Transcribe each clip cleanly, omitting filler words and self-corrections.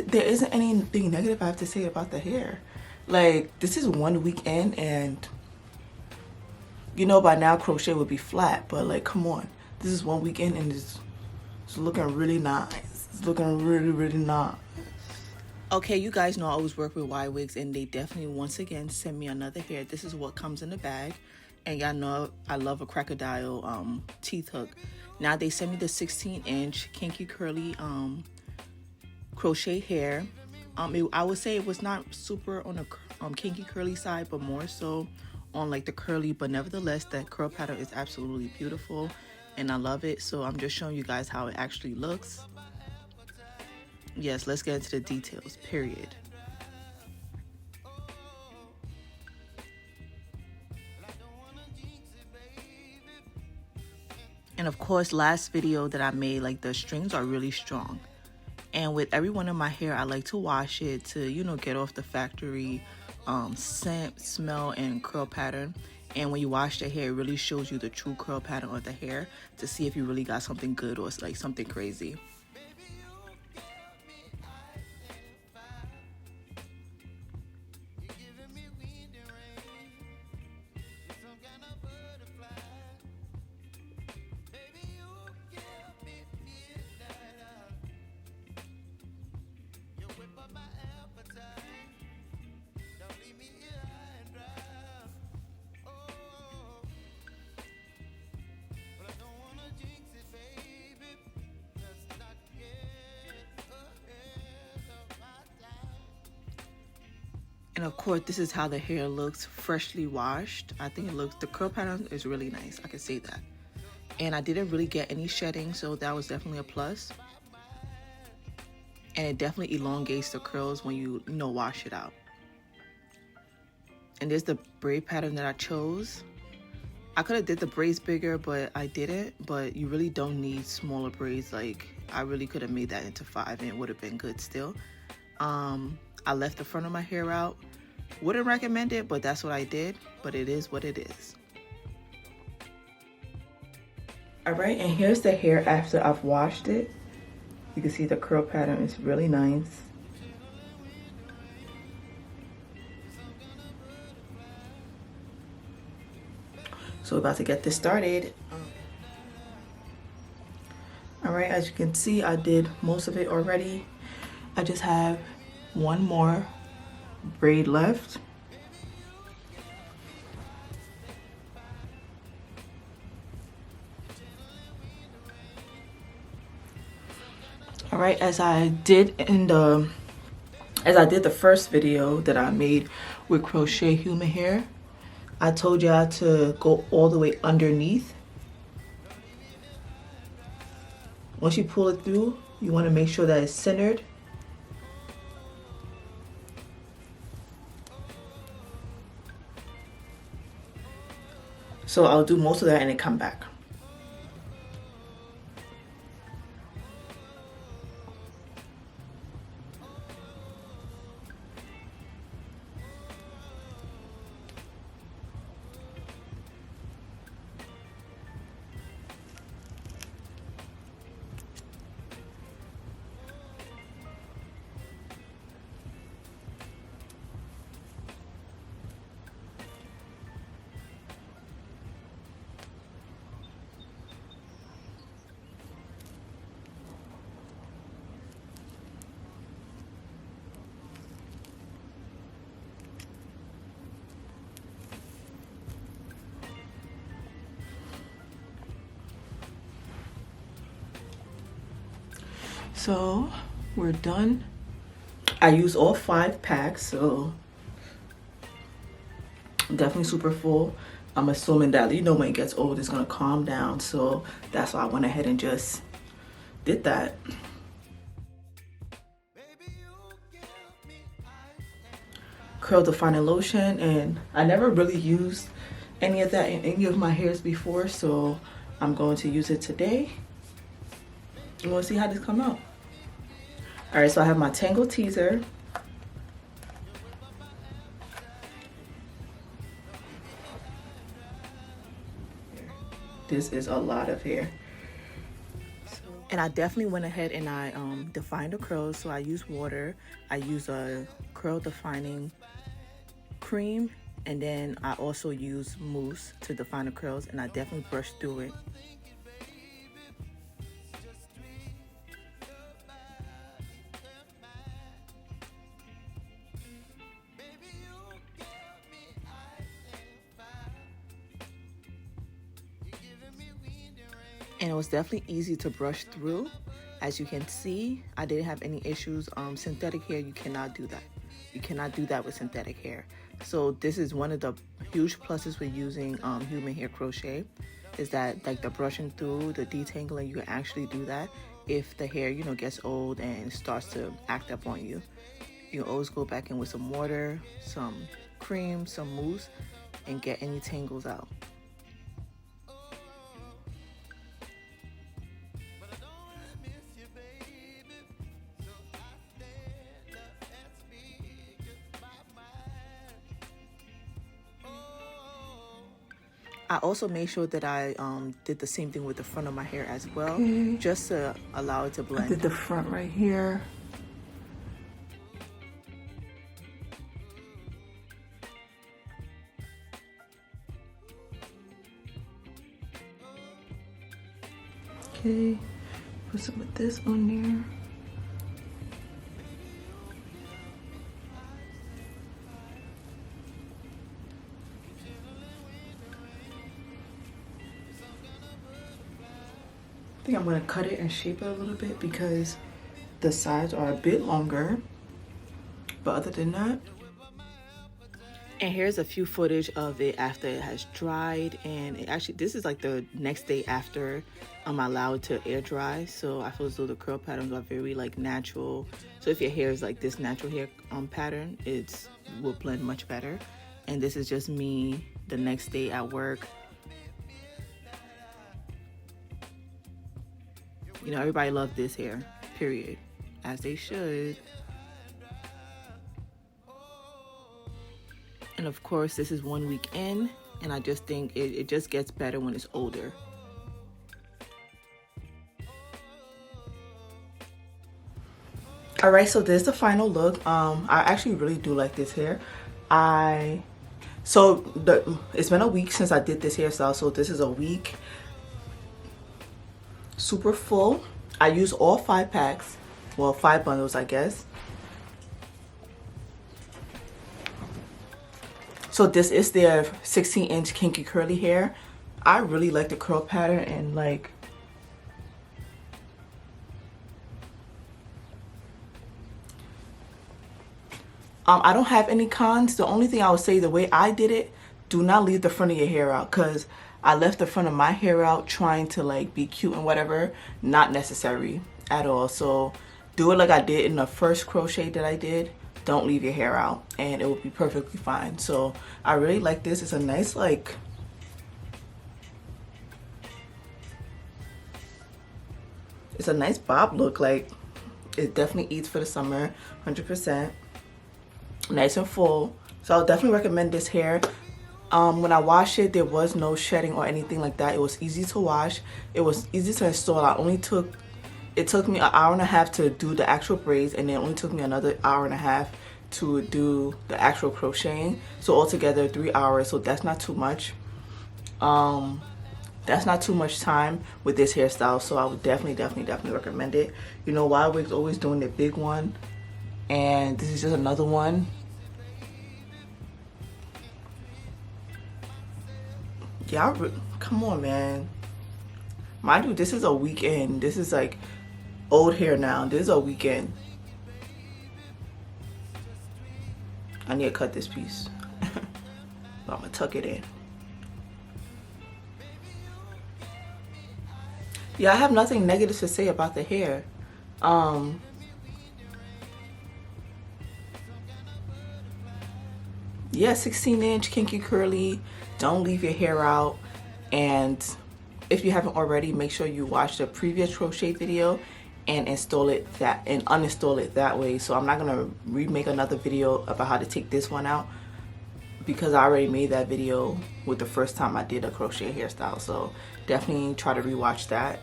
There isn't anything negative I have to say about the hair. Like, this is 1 weekend, and you know by now crochet would be flat, but like, come on. This is 1 weekend and it's looking really nice. It's looking really, really nice. Okay, you guys know I always work with Ywigs, and they definitely once again sent me another hair. This is what comes in the bag, and y'all know I love a crocodile teeth hook. Now they sent me the 16-inch kinky curly crochet hair. I would say it was not super on the kinky curly side, but more so on like the curly, but nevertheless that curl pattern is absolutely beautiful and I love it. So I'm just showing you guys how it actually looks. Yes, let's get into the details, period. And of course, last video that I made, like the strings are really strong. And with every one of my hair, I like to wash it to, you know, get off the factory scent, smell, and curl pattern. And when you wash the hair, it really shows you the true curl pattern of the hair to see if you really got something good or like something crazy. And of course, this is how the hair looks freshly washed. I think it looks, the curl pattern is really nice. I can say that. And I didn't really get any shedding, so that was definitely a plus. And it definitely elongates the curls when you know, wash it out. And there's the braid pattern that I chose. I could have did the braids bigger, but I didn't. But you really don't need smaller braids. Like, I really could have made that into 5 and it would have been good still. I left the front of my hair out. Wouldn't recommend it, but that's what I did. But it is what it is. Alright, and here's the hair after I've washed it. You can see the curl pattern is really nice. So we're about to get this started. Alright, as you can see, I did most of it already. I just have one more braid left. All right, as I did the first video that I made with crochet human hair, I told y'all to go all the way underneath. Once you pull it through, you want to make sure that it's centered. So I'll do most of that and then come back. So we're done. I used all 5 packs, so definitely super full. I'm assuming that, you know, when it gets old, it's gonna calm down. So that's why I went ahead and just did that. Curl defining lotion, and I never really used any of that in any of my hairs before, so I'm going to use it today. You want to see how this come out? All right, so I have my Tangle Teaser. This is a lot of hair. And I definitely went ahead and I defined the curls. So I use water, I use a curl defining cream, and then I also use mousse to define the curls, and I definitely brushed through it. And it was definitely easy to brush through. As you can see, I didn't have any issues. Synthetic hair, you cannot do that. You cannot do that with synthetic hair. So this is one of the huge pluses with using human hair crochet, is that like the brushing through, the detangling, you can actually do that if the hair, you know, gets old and starts to act up on you. You can always go back in with some water, some cream, some mousse, and get any tangles out. I also made sure that I did the same thing with the front of my hair as well, just to allow it to blend. I did the front right here. Okay, put some of this on there. I think I'm going to cut it and shape it a little bit because the sides are a bit longer, but other than that. And here's a few footage of it after it has dried, and it actually, this is like the next day after I'm allowed to air dry. So I feel as though the curl patterns are very like natural. So if your hair is like this natural hair pattern, it will blend much better. And this is just me the next day at work. You know, everybody loved this hair, period, as they should. And of course, this is 1 week in, and I just think it just gets better when it's older. All right, so there's the final look. I actually really do like this hair. It's been a week since I did this hairstyle, so this is a week. Super full. I use all 5 packs, well, 5 bundles, I guess. So this is their 16-inch kinky curly hair. I really like the curl pattern, and like I don't have any cons. The only thing I would say, the way I did it, do not leave the front of your hair out, because I left the front of my hair out trying to like be cute and whatever. Not necessary at all. So do it like I did in the first crochet that I did. Don't leave your hair out and it will be perfectly fine. So I really like this. It's a nice like, it's a nice bob look. Like, it definitely eats for the summer, 100%. Nice and full. So I'll definitely recommend this hair. When I washed it, there was no shedding or anything like that. It was easy to wash. It was easy to install. It took me an hour and a half to do the actual braids, and it only took me another hour and a half to do the actual crocheting. So altogether 3 hours. So that's not too much. That's not too much time with this hairstyle. So I would definitely recommend it. You know, Ywigs always doing the big one, and this is just another one. Yeah, come on, man. Mind you, this is a weekend. This is like old hair now. This is a weekend. I need to cut this piece. I'm gonna tuck it in. Yeah, I have nothing negative to say about the hair. Yeah, 16-inch kinky curly. Don't leave your hair out. And if you haven't already, make sure you watch the previous crochet video and uninstall it that way. So I'm not gonna remake another video about how to take this one out, because I already made that video with the first time I did a crochet hairstyle. So definitely try to rewatch that.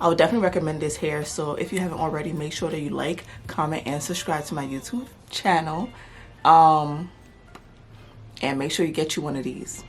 I would definitely recommend this hair. So if you haven't already, make sure that you like, comment, and subscribe to my YouTube channel. And make sure you get you one of these.